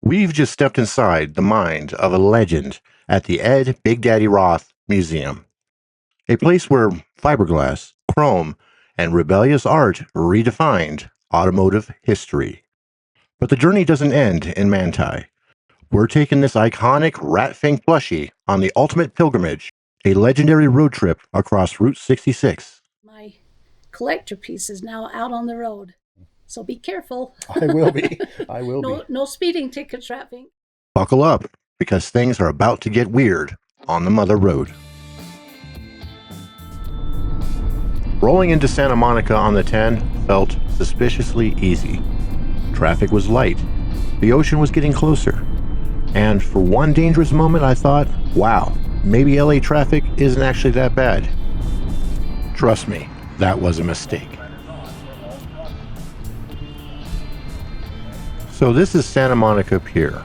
We've just stepped inside the mind of a legend at the Ed Big Daddy Roth Museum, a place where fiberglass, chrome, and rebellious art redefined automotive history. But the journey doesn't end in Manti. We're taking this iconic Rat Fink plushie on the ultimate pilgrimage, a legendary road trip across Route 66. My collector piece is now out on the road, so be careful. I will be. I will no, be. No speeding tickets, Rat Fink. Buckle up, because things are about to get weird on the Mother Road. Rolling into Santa Monica on the 10 felt suspiciously easy. Traffic was light. The ocean was getting closer. And for one dangerous moment, I thought, wow, maybe LA traffic isn't actually that bad. Trust me, that was a mistake. So this is Santa Monica Pier.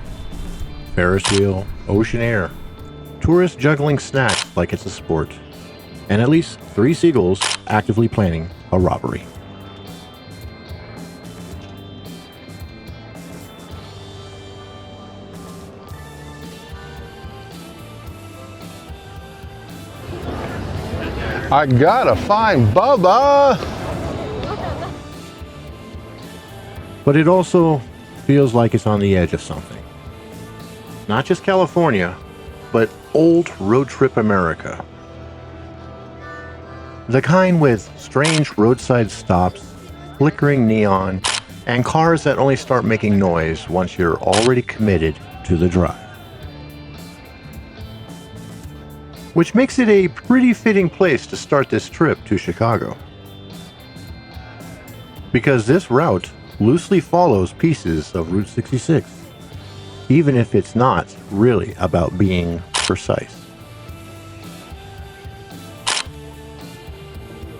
Ferris wheel, ocean air, tourists juggling snacks like it's a sport, and at least 3 seagulls actively planning a robbery. I gotta find Bubba! But it also feels like it's on the edge of something. Not just California, but old road trip America. The kind with strange roadside stops, flickering neon, and cars that only start making noise once you're already committed to the drive. Which makes it a pretty fitting place to start this trip to Chicago. Because this route loosely follows pieces of Route 66, even if it's not really about being precise.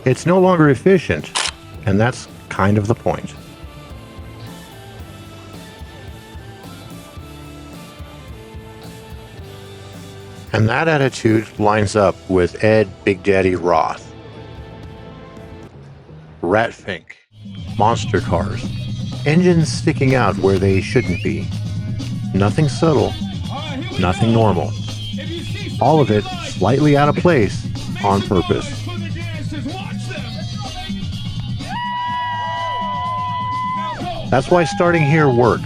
It's no longer efficient, and that's kind of the point. And that attitude lines up with Ed Big Daddy Roth. Rat Fink, monster cars, engines sticking out where they shouldn't be. Nothing subtle, nothing normal. All of it slightly out of place on purpose. That's why starting here works.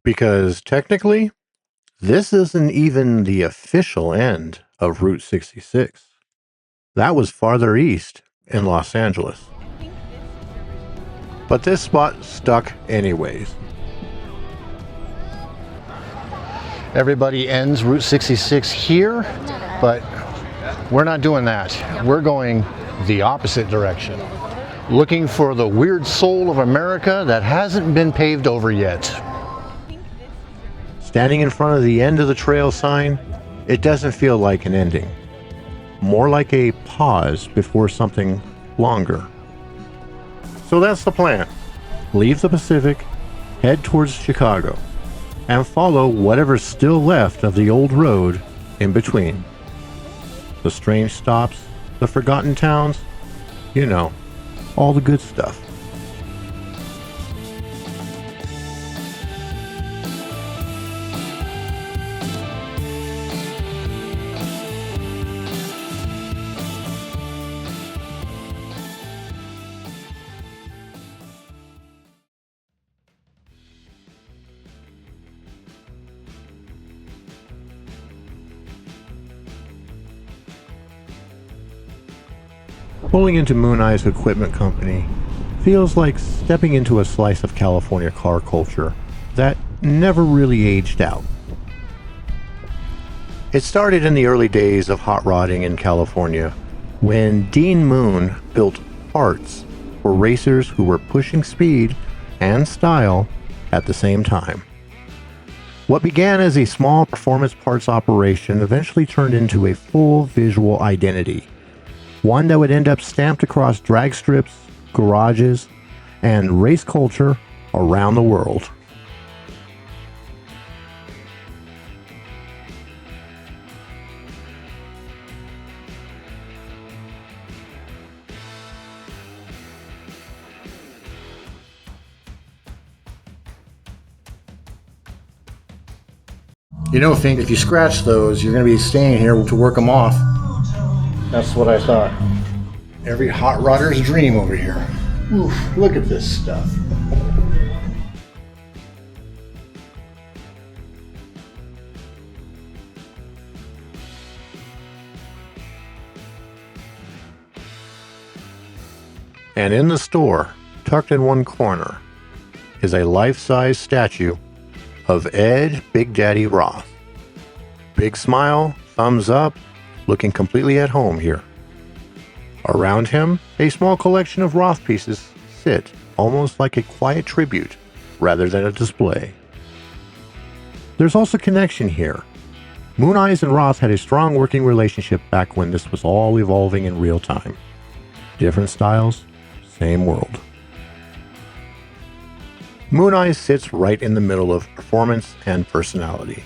Because technically, this isn't even the official end of Route 66. That was farther east in Los Angeles. But this spot stuck anyways. Everybody ends Route 66 here, but we're not doing that. We're going the opposite direction, looking for the weird soul of America that hasn't been paved over yet. Standing in front of the end of the trail sign, it doesn't feel like an ending. More like a pause before something longer. So that's the plan. Leave the Pacific, head towards Chicago, and follow whatever's still left of the old road in between. The strange stops, the forgotten towns, you know, all the good stuff. Pulling into Mooneyes Equipment Company feels like stepping into a slice of California car culture that never really aged out. It started in the early days of hot rodding in California when Dean Moon built parts for racers who were pushing speed and style at the same time. What began as a small performance parts operation eventually turned into a full visual identity. One that would end up stamped across drag strips, garages, and race culture around the world. You know, Fink, if you scratch those, you're going to be staying here to work them off. That's what I thought. Every hot rodder's dream over here. Oof, look at this stuff. And in the store, tucked in one corner, is a life-size statue of Ed Big Daddy Roth. Big smile, thumbs up, looking completely at home here. Around him, a small collection of Roth pieces sit, almost like a quiet tribute rather than a display. There's also connection here. Mooneyes and Roth had a strong working relationship back when this was all evolving in real time. Different styles, same world. Mooneyes sits right in the middle of performance and personality.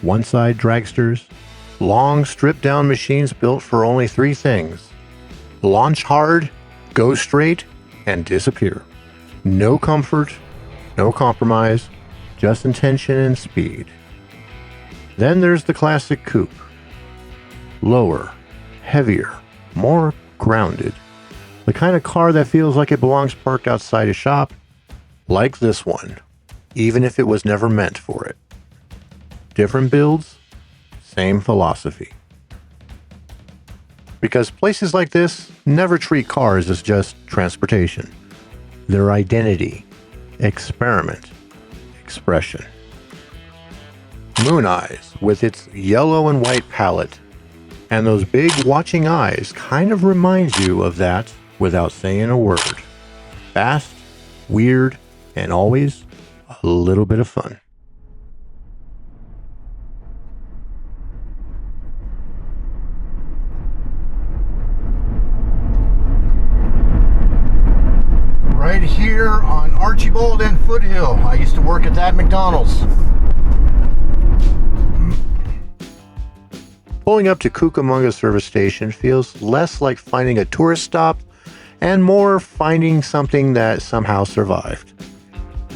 One side dragsters, long stripped down machines built for only three things: launch hard, go straight, and disappear. No comfort, no compromise, just intention and speed. Then there's the classic coupe. Lower, heavier, more grounded. The kind of car that feels like it belongs parked outside a shop, like this one, even if it was never meant for it. Different builds, same philosophy. Because places like this never treat cars as just transportation. Their identity, experiment, expression. Mooneyes, with its yellow and white palette, and those big watching eyes, kind of reminds you of that without saying a word. Fast, weird, and always a little bit of fun. Right here on Archibald and Foothill. I used to work at that McDonald's. Pulling up to Cucamonga service station feels less like finding a tourist stop and more finding something that somehow survived.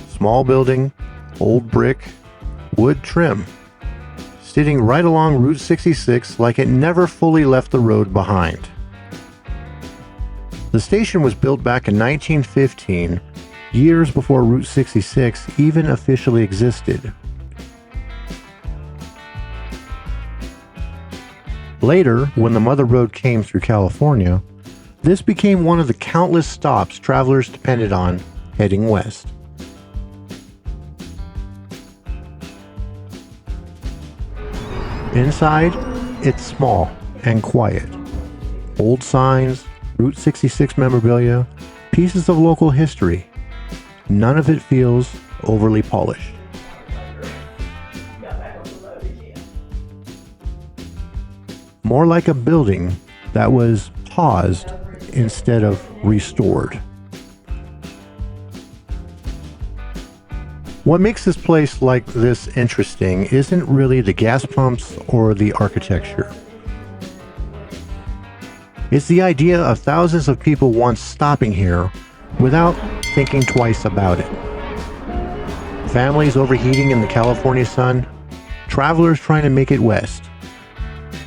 Small building, old brick, wood trim, sitting right along Route 66 like it never fully left the road behind. The station was built back in 1915, years before Route 66 even officially existed. Later, when the Mother Road came through California, this became one of the countless stops travelers depended on heading west. Inside, it's small and quiet. Old signs, Route 66 memorabilia, pieces of local history. None of it feels overly polished. More like a building that was paused instead of restored. What makes this place like this interesting isn't really the gas pumps or the architecture. It's the idea of thousands of people once stopping here without thinking twice about it. Families overheating in the California sun, travelers trying to make it west.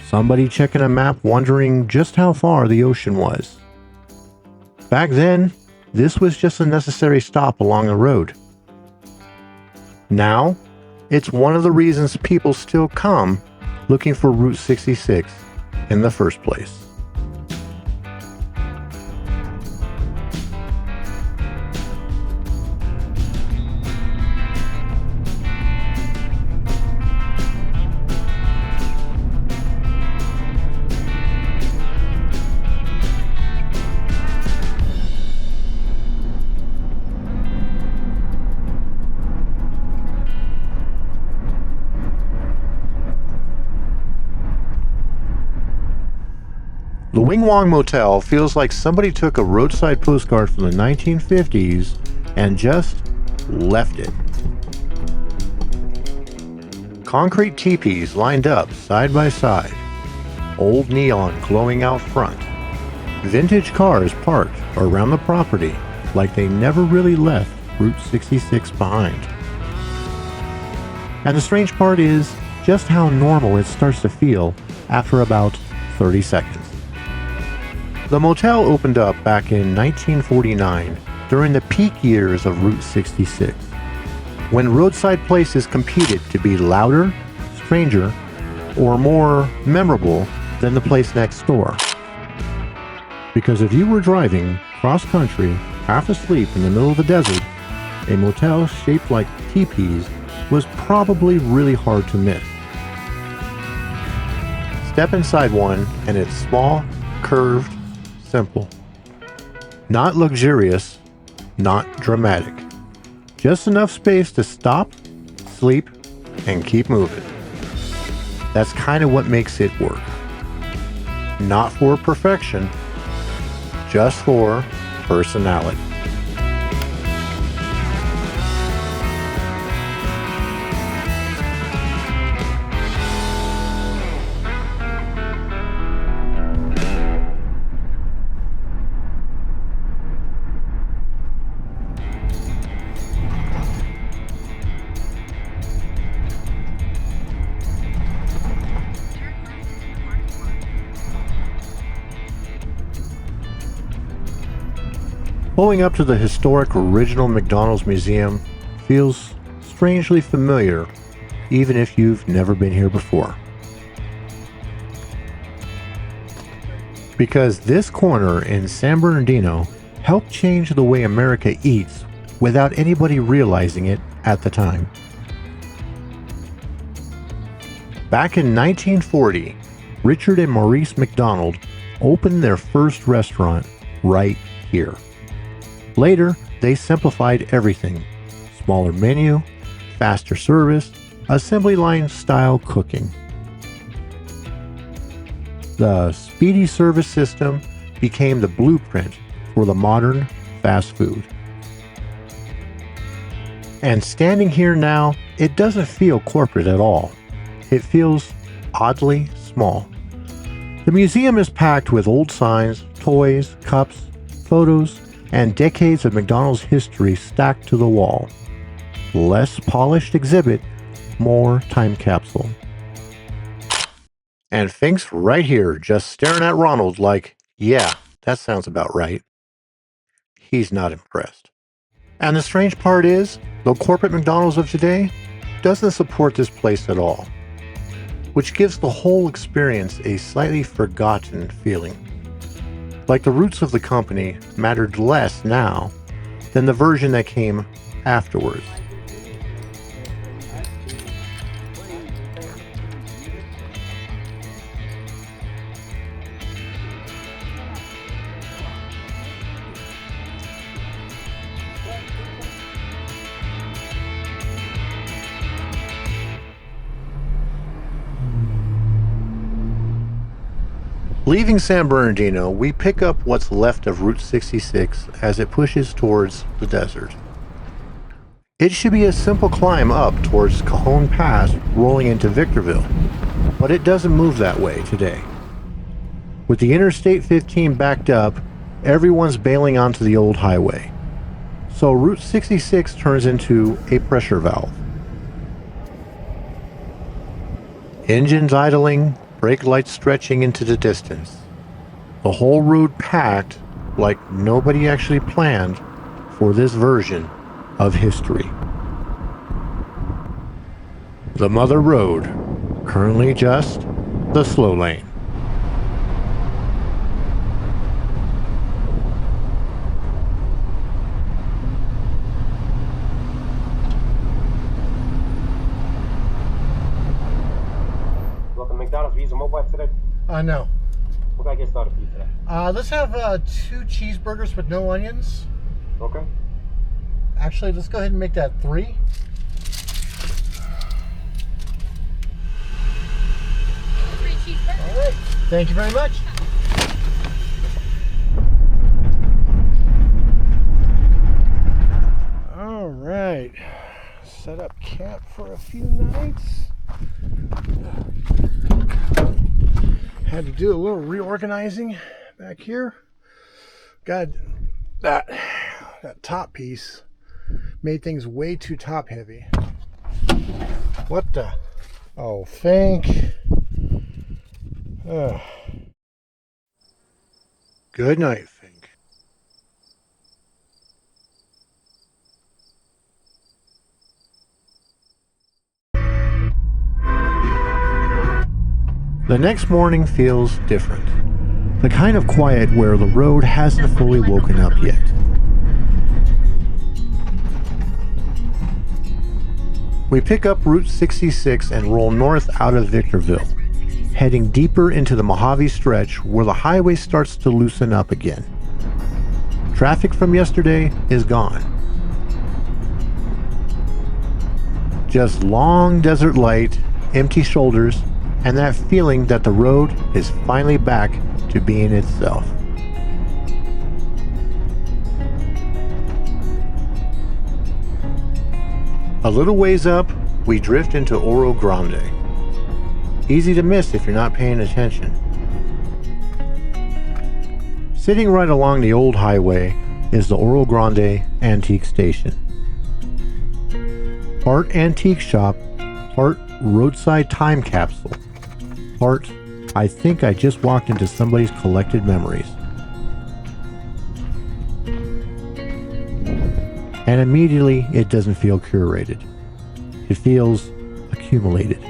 Somebody checking a map wondering just how far the ocean was. Back then, this was just a necessary stop along the road. Now, it's one of the reasons people still come looking for Route 66 in the first place. The Wigwam Motel feels like somebody took a roadside postcard from the 1950s and just left it. Concrete teepees lined up side by side, old neon glowing out front, vintage cars parked around the property like they never really left Route 66 behind. And the strange part is just how normal it starts to feel after about 30 seconds. The motel opened up back in 1949 during the peak years of Route 66, when roadside places competed to be louder, stranger, or more memorable than the place next door. Because if you were driving cross-country, half asleep in the middle of the desert, a motel shaped like teepees was probably really hard to miss. Step inside one and it's small, curved, simple. Not luxurious, not dramatic. Just enough space to stop, sleep, and keep moving. That's kind of what makes it work. Not for perfection, just for personality. Pulling up to the historic original McDonald's museum feels strangely familiar, even if you've never been here before. Because this corner in San Bernardino helped change the way America eats without anybody realizing it at the time. Back in 1940, Richard and Maurice McDonald opened their first restaurant right here. Later, they simplified everything. Smaller menu, faster service, assembly line style cooking. The speedy service system became the blueprint for the modern fast food. And standing here now, it doesn't feel corporate at all. It feels oddly small. The museum is packed with old signs, toys, cups, photos, and decades of McDonald's history stacked to the wall. Less polished exhibit, more time capsule. And Fink's right here, just staring at Ronald like, yeah, that sounds about right. He's not impressed. And the strange part is, the corporate McDonald's of today doesn't support this place at all, which gives the whole experience a slightly forgotten feeling. Like the roots of the company mattered less now than the version that came afterwards. Leaving San Bernardino, we pick up what's left of Route 66 as it pushes towards the desert. It should be a simple climb up towards Cajon Pass rolling into Victorville, but it doesn't move that way today. With the Interstate 15 backed up, everyone's bailing onto the old highway. So Route 66 turns into a pressure valve. Engines idling, brake lights stretching into the distance. The whole road packed like nobody actually planned for this version of history. The Mother Road, currently just the slow lane. McDonald's, we use a mobile today? No. What can I get started for you today? Let's have 2 cheeseburgers with no onions. Okay. Actually, let's go ahead and make that 3. 3 cheeseburgers. All right. Thank you very much. All right. Set up camp for a few nights. Had to do a little reorganizing back here. Got that top piece made things way too top heavy. What the? Oh, Fink. Ugh. Good night, Fink. The next morning feels different. The kind of quiet where the road hasn't fully woken up yet. We pick up Route 66 and roll north out of Victorville, heading deeper into the Mojave stretch where the highway starts to loosen up again. Traffic from yesterday is gone. Just long desert light, empty shoulders, and that feeling that the road is finally back to being itself. A little ways up, we drift into Oro Grande. Easy to miss if you're not paying attention. Sitting right along the old highway is the Oro Grande Antique Station. Part antique shop, part roadside time capsule, part I think I just walked into somebody's collected memories. And immediately it doesn't feel curated. It feels accumulated.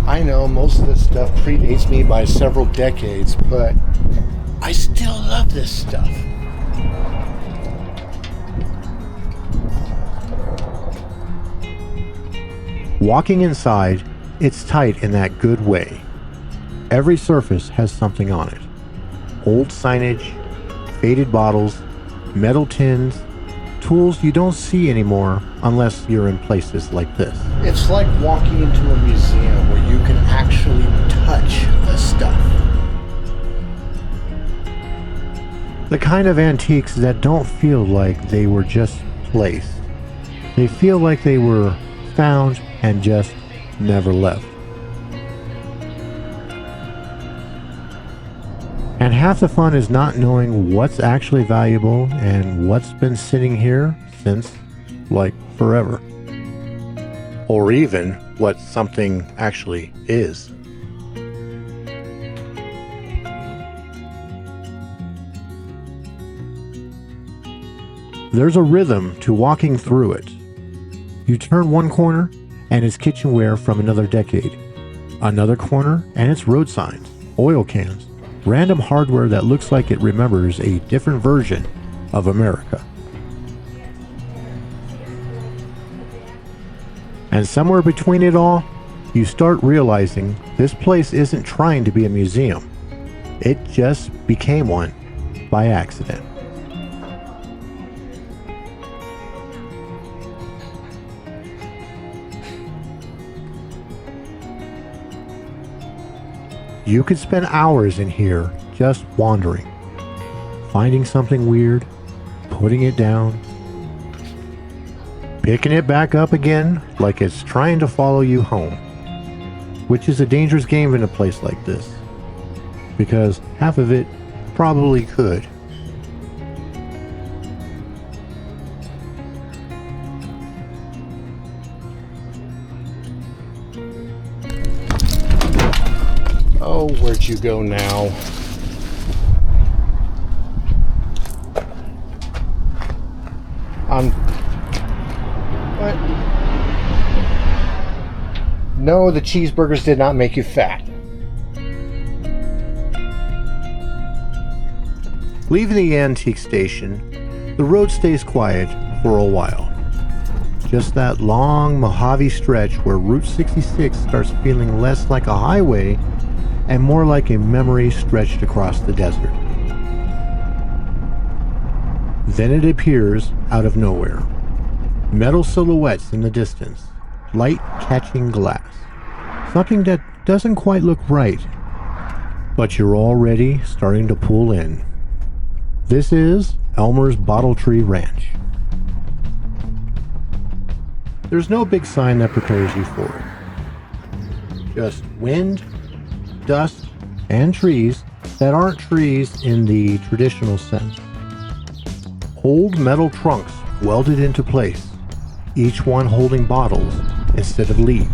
I know most of this stuff predates me by several decades, but I still love this stuff. Walking inside, it's tight in that good way. Every surface has something on it. Old signage, faded bottles, metal tins, tools you don't see anymore unless you're in places like this. It's like walking into a museum where you can actually touch the stuff. The kind of antiques that don't feel like they were just placed. They feel like they were found and just never left. And half the fun is not knowing what's actually valuable and what's been sitting here since, like, forever. Or even what something actually is. There's a rhythm to walking through it. You turn one corner and it's kitchenware from another decade. Another corner and it's road signs, oil cans, random hardware that looks like it remembers a different version of America. And somewhere between it all, you start realizing this place isn't trying to be a museum. It just became one by accident. You could spend hours in here just wandering, finding something weird, putting it down, picking it back up again like it's trying to follow you home, which is a dangerous game in a place like this, because half of it probably could. Oh, where'd you go now? What? No, the cheeseburgers did not make you fat. Leaving the antique station, the road stays quiet for a while. Just that long Mojave stretch where Route 66 starts feeling less like a highway and more like a memory stretched across the desert. Then it appears out of nowhere. Metal silhouettes in the distance, light catching glass. Something that doesn't quite look right, but you're already starting to pull in. This is Elmer's Bottle Tree Ranch. There's no big sign that prepares you for it. Just wind, dust, and trees that aren't trees in the traditional sense. Old metal trunks welded into place, each one holding bottles instead of leaves.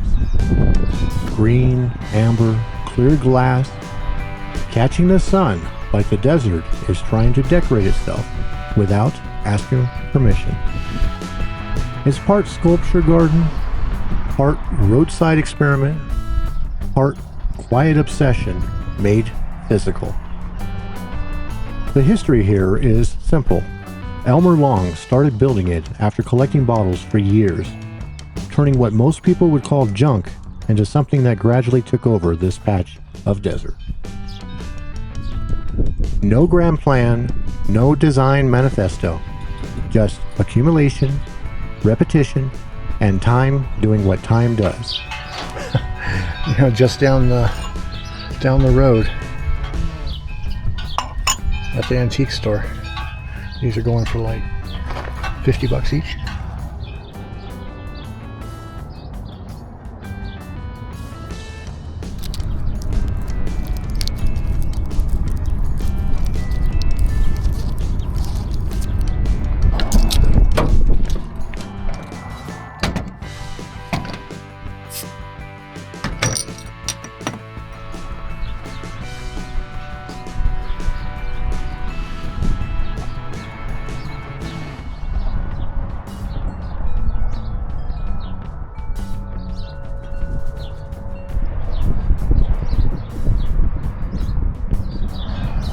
Green, amber, clear glass, catching the sun like the desert is trying to decorate itself without asking permission. It's part sculpture garden, part roadside experiment, part quiet obsession made physical. The history here is simple. Elmer Long started building it after collecting bottles for years, turning what most people would call junk into something that gradually took over this patch of desert. No grand plan, no design manifesto, just accumulation, repetition, and time doing what time does. Just down the road at the antique store. These are going for like $50 each.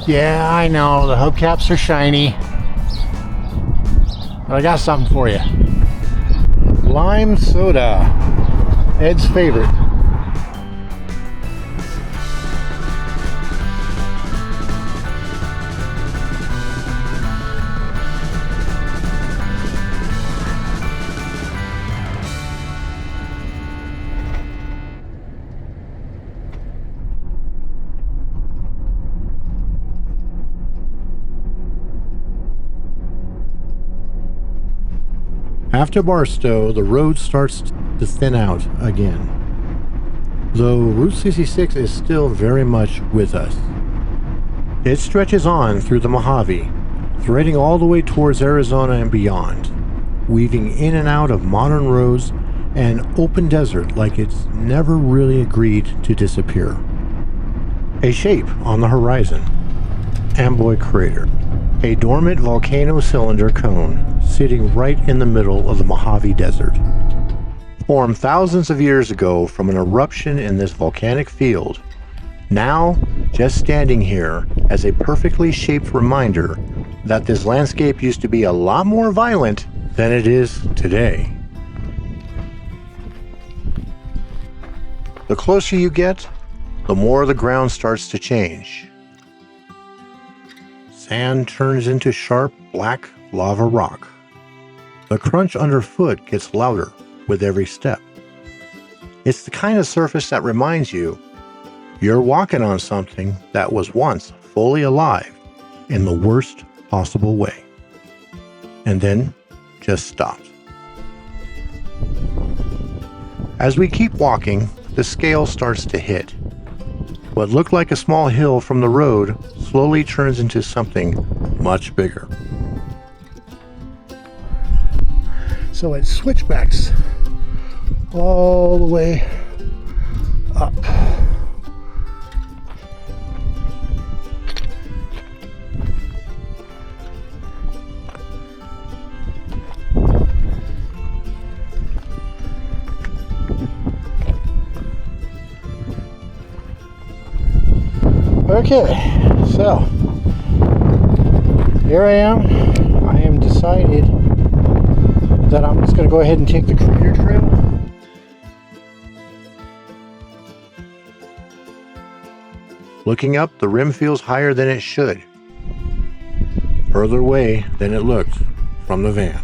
Yeah, I know, the hubcaps are shiny. But I got something for you. Lime soda. Ed's favorite. After Barstow, the road starts to thin out again, though Route 66 is still very much with us. It stretches on through the Mojave, threading all the way towards Arizona and beyond, weaving in and out of modern roads and open desert like it's never really agreed to disappear. A shape on the horizon, Amboy Crater, a dormant volcano cylinder cone sitting right in the middle of the Mojave Desert. Formed thousands of years ago from an eruption in this volcanic field, now just standing here as a perfectly shaped reminder that this landscape used to be a lot more violent than it is today. The closer you get, the more the ground starts to change. Sand turns into sharp black lava rock. The crunch underfoot gets louder with every step. It's the kind of surface that reminds you you're walking on something that was once fully alive in the worst possible way, and then just stops. As we keep walking, the scale starts to hit. What looked like a small hill from the road slowly turns into something much bigger. So it switchbacks all the way up. Okay, so here I am. I am decided that I'm just going to go ahead and take the crater trail. Looking up, the rim feels higher than it should. Further away than it looked from the van.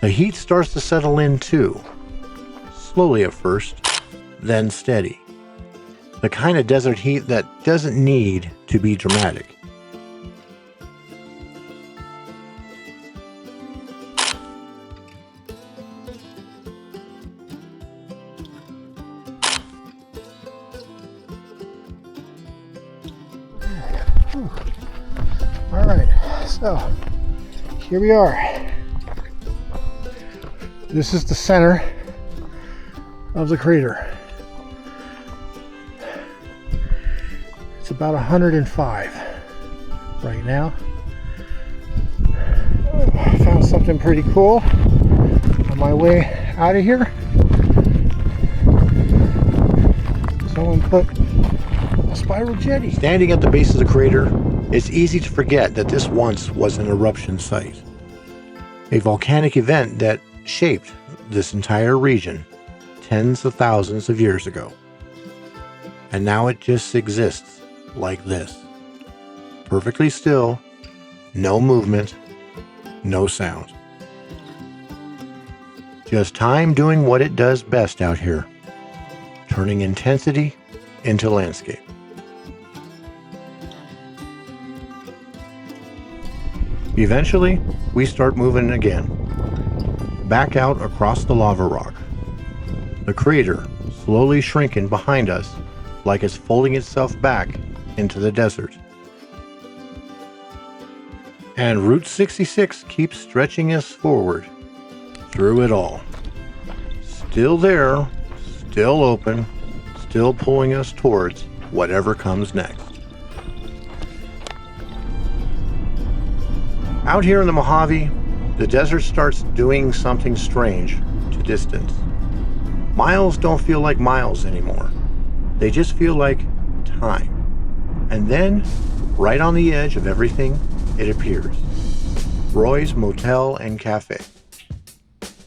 The heat starts to settle in too. Slowly at first, then steady. The kind of desert heat that doesn't need to be dramatic. All right, so here we are. This is the center of the crater. It's about 105 right now. I found something pretty cool on my way out of here. Someone put a spiral jetty. Standing at the base of the crater, it's easy to forget that this once was an eruption site. A volcanic event that shaped this entire region tens of thousands of years ago. And now it just exists like this. Perfectly still, no movement, no sound. Just time doing what it does best out here, turning intensity into landscape. Eventually, we start moving again, back out across the lava rock. The crater slowly shrinking behind us like it's folding itself back into the desert. And Route 66 keeps stretching us forward through it all. Still there, still open, still pulling us towards whatever comes next. Out here in the Mojave, the desert starts doing something strange to distance. Miles don't feel like miles anymore. They just feel like time. And then, right on the edge of everything, it appears. Roy's Motel and Cafe.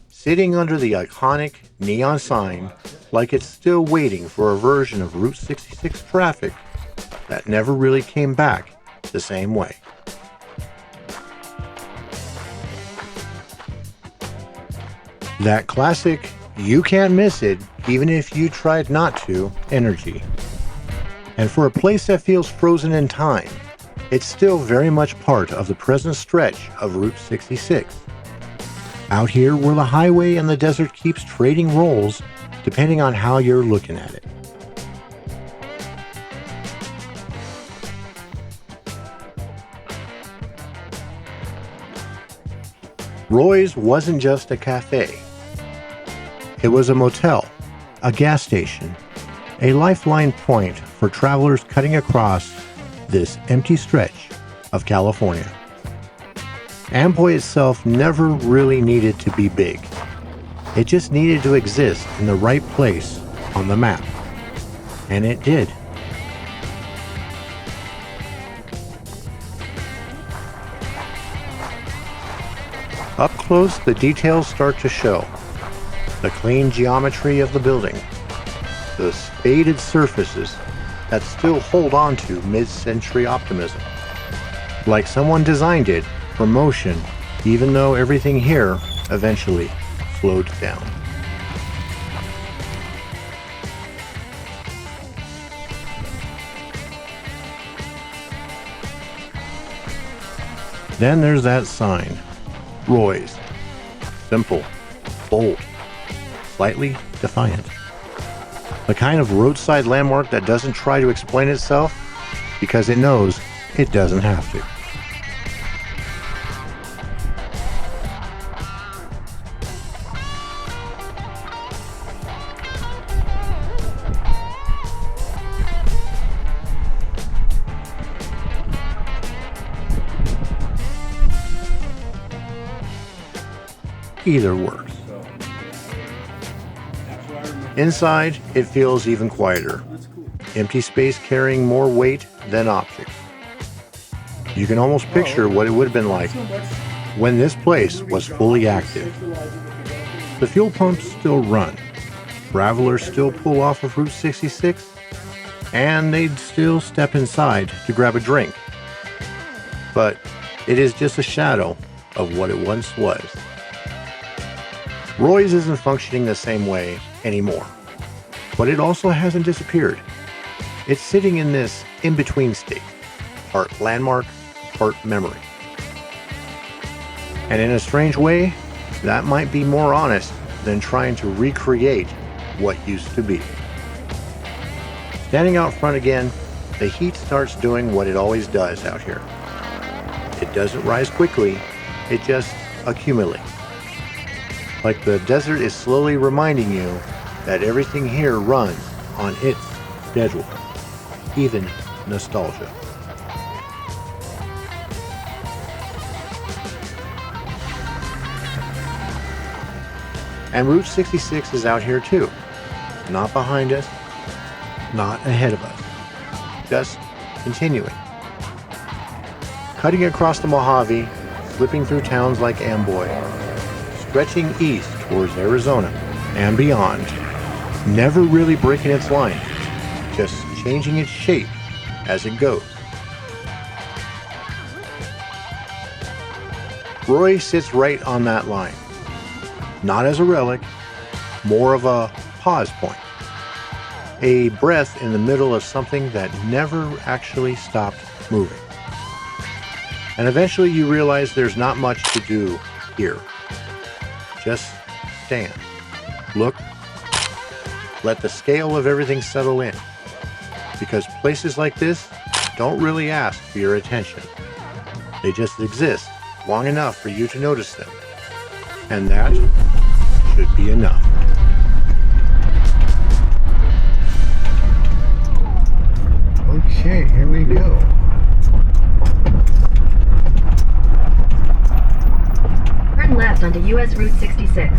Sitting under the iconic neon sign like it's still waiting for a version of Route 66 traffic that never really came back the same way. That classic, you can't miss it even if you tried not to, energy. And for a place that feels frozen in time, it's still very much part of the present stretch of Route 66. Out here where the highway and the desert keeps trading roles depending on how you're looking at it. Roy's wasn't just a cafe. It was a motel, a gas station, a lifeline point for travelers cutting across this empty stretch of California. Amboy itself never really needed to be big. It just needed to exist in the right place on the map. And it did. Up close, the details start to show. The clean geometry of the building. The faded surfaces that still hold on to mid-century optimism. Like someone designed it for motion, even though everything here eventually slowed down. Then there's that sign, Roy's. Simple, bold, slightly defiant. The kind of roadside landmark that doesn't try to explain itself because it knows it doesn't have to. Either works. Inside, it feels even quieter. Empty space carrying more weight than objects. You can almost picture what it would have been like when this place was fully active. The fuel pumps still run. Travelers still pull off of Route 66, and they'd still step inside to grab a drink. But it is just a shadow of what it once was. Roy's isn't functioning the same way anymore, but it also hasn't disappeared. It's sitting in this in-between state, part landmark, part memory. And in a strange way, that might be more honest than trying to recreate what used to be. Standing out front again, the heat starts doing what it always does out here. It doesn't rise quickly, it just accumulates. Like the desert is slowly reminding you that everything here runs on its schedule, even nostalgia. And Route 66 is out here too. Not behind us, not ahead of us. Just continuing. Cutting across the Mojave, slipping through towns like Amboy, stretching east towards Arizona and beyond. Never really breaking its line, just changing its shape as it goes. Roy sits right on that line. Not as a relic, more of a pause point. A breath in the middle of something that never actually stopped moving. And eventually you realize there's not much to do here. Just stand, look, let the scale of everything settle in. Because places like this don't really ask for your attention. They just exist long enough for you to notice them. And that should be enough. Okay, here we go. Turn left onto US Route 66.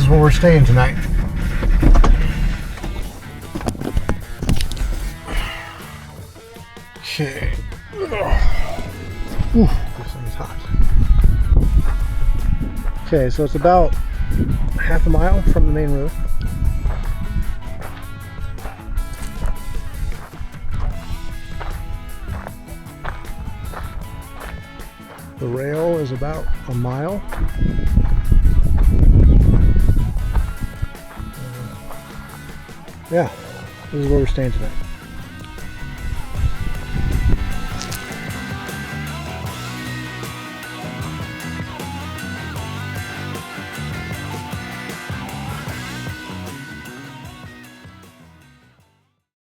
Where we're staying tonight. Okay. Ooh, this thing is hot. Okay, so it's about half a mile from the main road. The rail is about a mile. Yeah, this is where we're staying tonight.